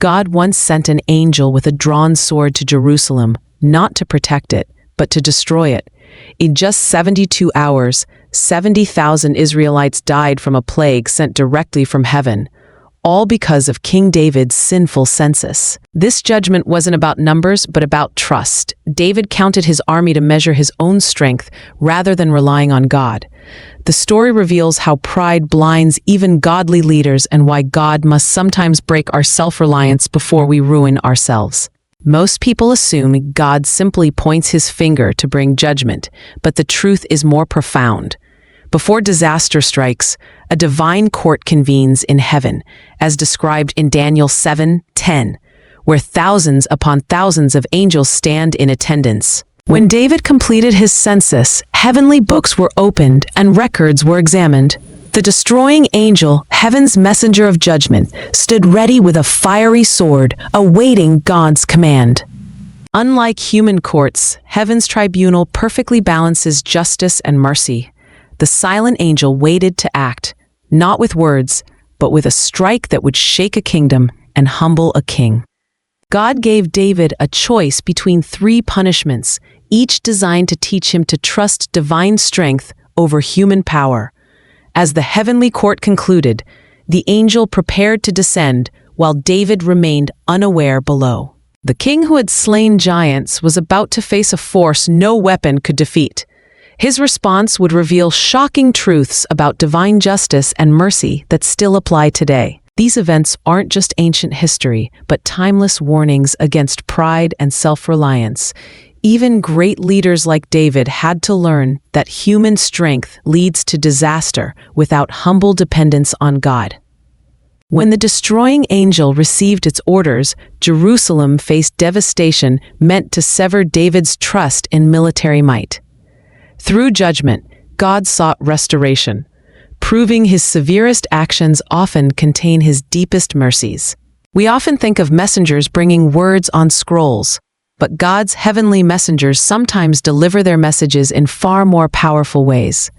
God once sent an angel with a drawn sword to Jerusalem, not to protect it, but to destroy it. In just 72 hours, 70,000 Israelites died from a plague sent directly from heaven, all because of King David's sinful census. This judgment wasn't about numbers, but about trust. David counted his army to measure his own strength rather than relying on God. The story reveals how pride blinds even godly leaders and why God must sometimes break our self-reliance before we ruin ourselves. Most people assume God simply points his finger to bring judgment, but the truth is more profound. Before disaster strikes, a divine court convenes in heaven, as described in Daniel 7:10, where thousands upon thousands of angels stand in attendance. When David completed his census, heavenly books were opened and records were examined. The destroying angel, heaven's messenger of judgment, stood ready with a fiery sword, awaiting God's command. Unlike human courts, heaven's tribunal perfectly balances justice and mercy. The silent angel waited to act, not with words, but with a strike that would shake a kingdom and humble a king. God gave David a choice between 3 punishments, each designed to teach him to trust divine strength over human power. As the heavenly court concluded, the angel prepared to descend while David remained unaware below. The king who had slain giants was about to face a force no weapon could defeat. His response would reveal shocking truths about divine justice and mercy that still apply today. These events aren't just ancient history, but timeless warnings against pride and self-reliance. Even great leaders like David had to learn that human strength leads to disaster without humble dependence on God. When the destroying angel received its orders, Jerusalem faced devastation meant to sever David's trust in military might. Through judgment, God sought restoration, proving his severest actions often contain his deepest mercies. We often think of messengers bringing words on scrolls, but God's heavenly messengers sometimes deliver their messages in far more powerful ways.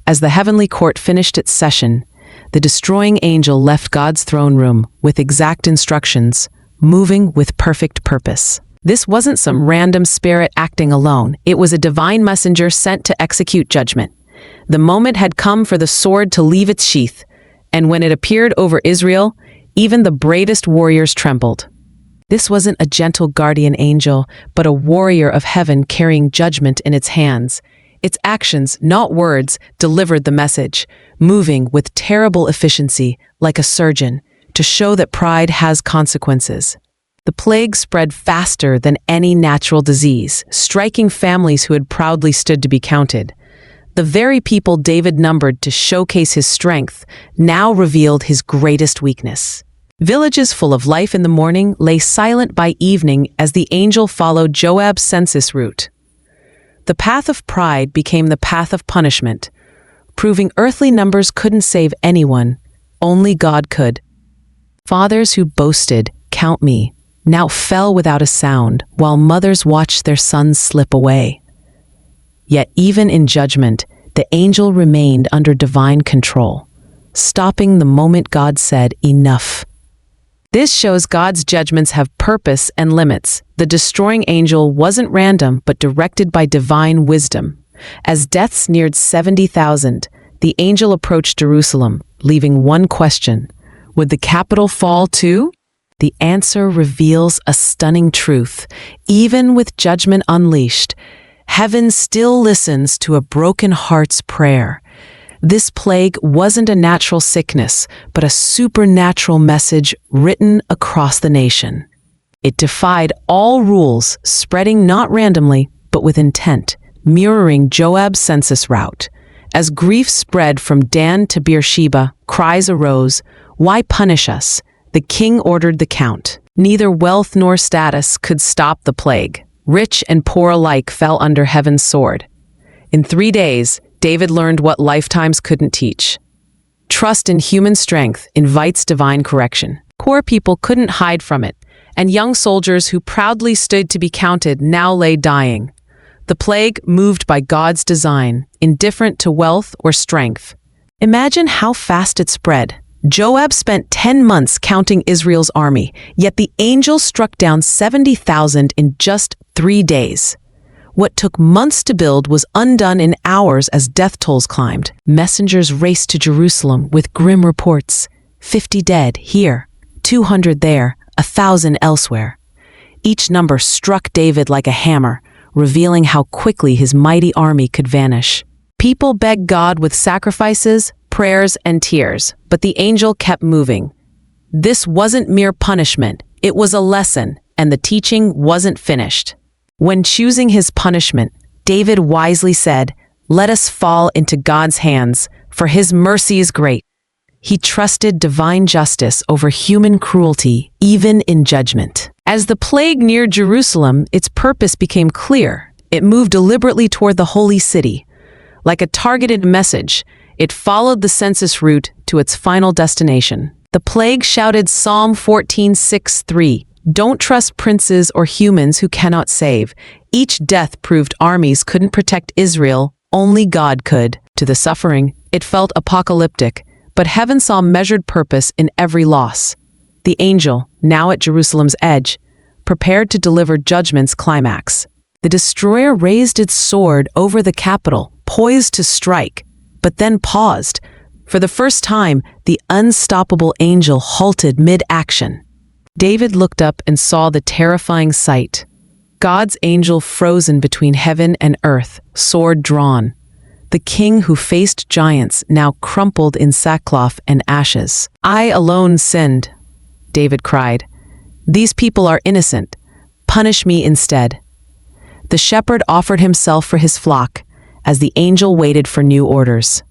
As the heavenly court finished its session, the destroying angel left God's throne room with exact instructions, moving with perfect purpose. This wasn't some random spirit acting alone. It was a divine messenger sent to execute judgment. The moment had come for the sword to leave its sheath, and when it appeared over Israel, even the bravest warriors trembled. This wasn't a gentle guardian angel, but a warrior of heaven carrying judgment in its hands. Its actions, not words, delivered the message, moving with terrible efficiency, like a surgeon, to show that pride has consequences. The plague spread faster than any natural disease, striking families who had proudly stood to be counted. The very people David numbered to showcase his strength now revealed his greatest weakness. Villages full of life in the morning lay silent by evening as the angel followed Joab's census route. The path of pride became the path of punishment, proving earthly numbers couldn't save anyone, only God could. Fathers who boasted, "Count me," now fell without a sound, while mothers watched their sons slip away. Yet even in judgment, the angel remained under divine control, stopping the moment God said, "Enough." This shows God's judgments have purpose and limits. The destroying angel wasn't random, but directed by divine wisdom. As deaths neared 70,000, the angel approached Jerusalem, leaving one question: would the capital fall too? The answer reveals a stunning truth. Even with judgment unleashed, heaven still listens to a broken heart's prayer. This plague wasn't a natural sickness, but a supernatural message written across the nation. It defied all rules, spreading not randomly, but with intent, mirroring Joab's census route. As grief spread from Dan to Beersheba, cries arose, "Why punish us?" The king ordered the count. Neither wealth nor status could stop the plague. Rich and poor alike fell under heaven's sword. In 3 days, David learned what lifetimes couldn't teach. Trust in human strength invites divine correction. Poor people couldn't hide from it, and young soldiers who proudly stood to be counted now lay dying. The plague moved by God's design, indifferent to wealth or strength. Imagine how fast it spread. Joab spent 10 months counting Israel's army, yet the angel struck down 70,000 in just 3 days. What took months to build was undone in hours as death tolls climbed. Messengers raced to Jerusalem with grim reports. 50 dead here, 200 there, 1,000 elsewhere. Each number struck David like a hammer, revealing how quickly his mighty army could vanish. People begged God with sacrifices, prayers, and tears, but the angel kept moving. This wasn't mere punishment, it was a lesson, and the teaching wasn't finished. When choosing his punishment, David wisely said, "Let us fall into God's hands, for his mercy is great." He trusted divine justice over human cruelty, even in judgment. As the plague neared Jerusalem, its purpose became clear. It moved deliberately toward the holy city. Like a targeted message, it followed the census route to its final destination. The plague shouted Psalm 14:6-3, "Don't trust princes or humans who cannot save." Each death proved armies couldn't protect Israel, only God could. To the suffering, it felt apocalyptic, but heaven saw measured purpose in every loss. The angel, now at Jerusalem's edge, prepared to deliver judgment's climax. The destroyer raised its sword over the capital, poised to strike, but then paused. For the first time, the unstoppable angel halted mid-action. David looked up and saw the terrifying sight. God's angel frozen between heaven and earth, sword drawn. The king who faced giants now crumpled in sackcloth and ashes. "I alone sinned," David cried. "These people are innocent. Punish me instead." The shepherd offered himself for his flock, as the angel waited for new orders.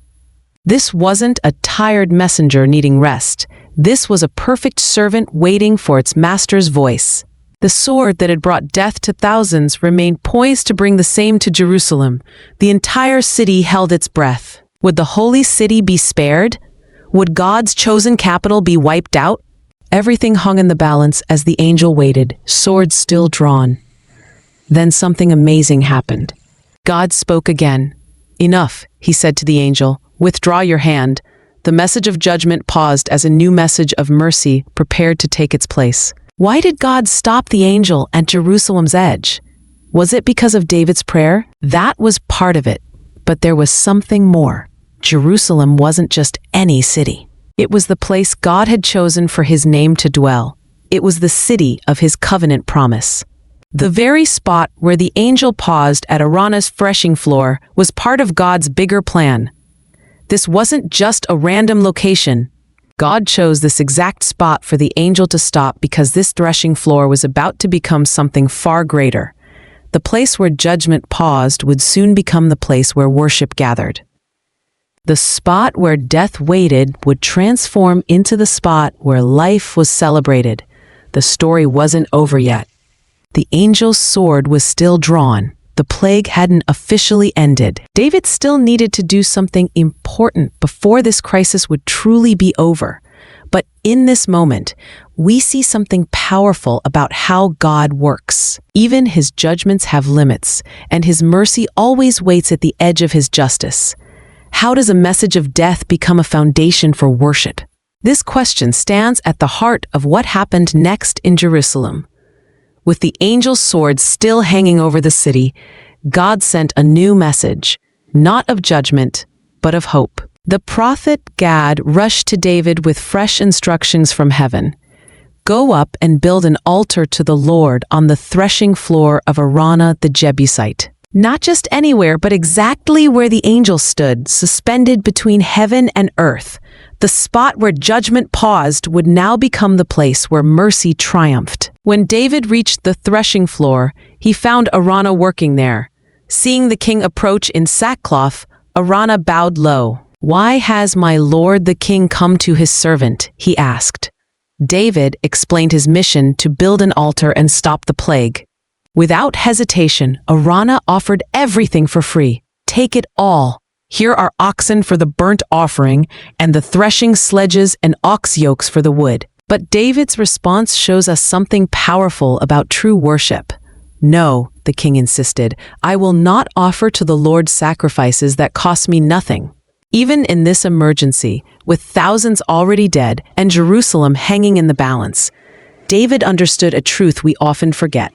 This wasn't a tired messenger needing rest. This was a perfect servant waiting for its master's voice. The sword that had brought death to thousands remained poised to bring the same to Jerusalem. The entire city held its breath. Would the holy city be spared? Would God's chosen capital be wiped out? Everything hung in the balance as the angel waited, sword still drawn. Then something amazing happened. God spoke again. "Enough," he said to the angel. "Withdraw your hand." The message of judgment paused as a new message of mercy prepared to take its place. Why did God stop the angel at Jerusalem's edge? Was it because of David's prayer? That was part of it, but there was something more. Jerusalem wasn't just any city. It was the place God had chosen for his name to dwell. It was the city of his covenant promise. The very spot where the angel paused at Ornan's threshing floor was part of God's bigger plan. This wasn't just a random location. God chose this exact spot for the angel to stop because this threshing floor was about to become something far greater. The place where judgment paused would soon become the place where worship gathered. The spot where death waited would transform into the spot where life was celebrated. The story wasn't over yet. The angel's sword was still drawn. The plague hadn't officially ended. David still needed to do something important before this crisis would truly be over. But in this moment, we see something powerful about how God works. Even his judgments have limits, and his mercy always waits at the edge of his justice. How does a message of death become a foundation for worship? This question stands at the heart of what happened next in Jerusalem. With the angel's sword still hanging over the city, God sent a new message, not of judgment, but of hope. The prophet Gad rushed to David with fresh instructions from heaven. "Go up and build an altar to the Lord on the threshing floor of Ornan the Jebusite." Not just anywhere, but exactly where the angel stood, suspended between heaven and earth. The spot where judgment paused would now become the place where mercy triumphed. When David reached the threshing floor, he found Ornan working there. Seeing the king approach in sackcloth, Ornan bowed low. "Why has my lord the king come to his servant?" he asked. David explained his mission to build an altar and stop the plague. Without hesitation, Ornan offered everything for free. "Take it all. Here are oxen for the burnt offering, and the threshing sledges and ox yokes for the wood." But David's response shows us something powerful about true worship. "No," the king insisted, "I will not offer to the Lord sacrifices that cost me nothing." Even in this emergency, with thousands already dead and Jerusalem hanging in the balance. David understood a truth we often forget.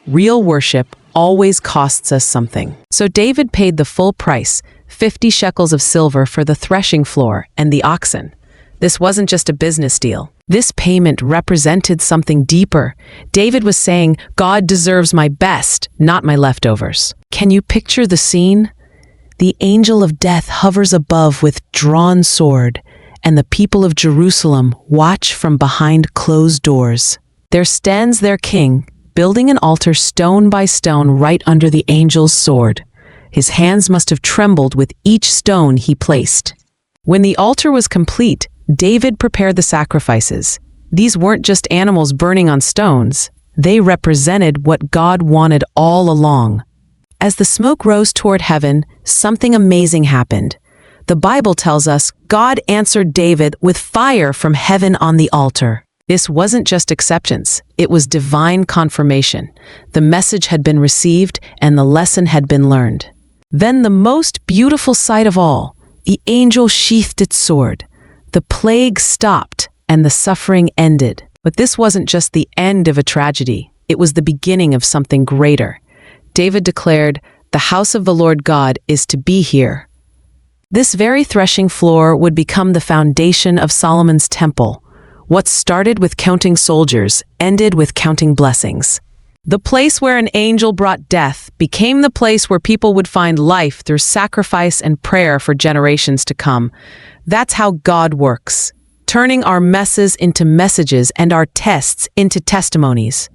Real worship always costs us something. So David paid the full price, 50 shekels of silver for the threshing floor and the oxen. This wasn't just a business deal. This payment represented something deeper. David was saying, God deserves my best, not my leftovers. Can you picture the scene? The angel of death hovers above with drawn sword, and the people of Jerusalem watch from behind closed doors. There stands their king, building an altar stone by stone right under the angel's sword. His hands must have trembled with each stone he placed. When the altar was complete, David prepared the sacrifices. These weren't just animals burning on stones. They represented what God wanted all along. As the smoke rose toward heaven, something amazing happened. The Bible tells us God answered David with fire from heaven on the altar. This wasn't just acceptance, it was divine confirmation. The message had been received and the lesson had been learned. Then the most beautiful sight of all, the angel sheathed its sword. The plague stopped and the suffering ended. But this wasn't just the end of a tragedy, it was the beginning of something greater. David declared, "The house of the Lord God is to be here." This very threshing floor would become the foundation of Solomon's temple. What started with counting soldiers ended with counting blessings. The place where an angel brought death became the place where people would find life through sacrifice and prayer for generations to come. That's how God works, turning our messes into messages and our tests into testimonies.